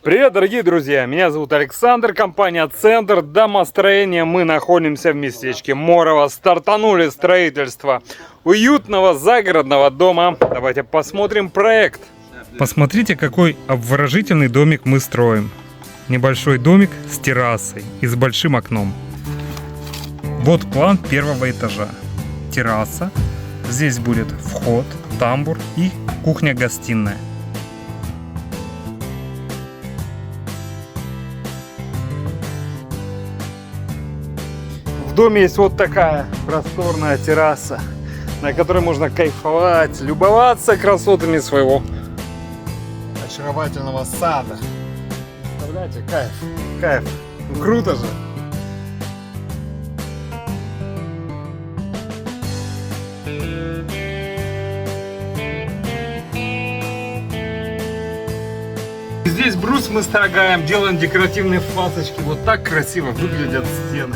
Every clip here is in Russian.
Привет, дорогие друзья! Меня зовут Александр, компания «Центр домостроения». Мы находимся в местечке Морово. Стартанули строительство уютного загородного дома. Давайте посмотрим проект. Посмотрите, какой обворожительный домик мы строим. Небольшой домик с террасой и с большим окном. Вот план первого этажа. Терраса. Здесь будет вход, тамбур и кухня-гостиная. В доме есть вот такая просторная терраса, на которой можно кайфовать, любоваться красотами своего очаровательного сада. Представляете, кайф. Ну, круто же. Здесь брус мы строгаем, делаем декоративные фасочки. Вот так красиво выглядят стены.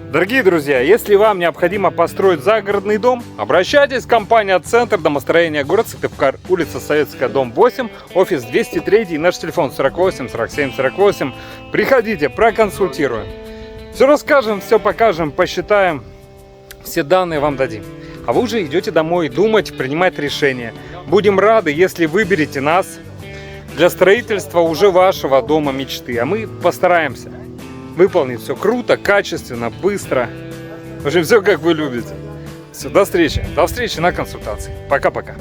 Дорогие друзья, если вам необходимо построить загородный дом, обращайтесь в компанию «Центр домостроения», город Сыктывкар, улица Советская, дом 8, офис 203, и наш телефон 48 47 48. Приходите, проконсультируем. Все расскажем, все покажем, посчитаем, все данные вам дадим. А вы уже идете домой думать, принимать решения. Будем рады, если выберете нас для строительства уже вашего дома мечты. А мы постараемся выполнить все круто, качественно, быстро. В общем, все как вы любите. Все, до встречи на консультации. Пока-пока.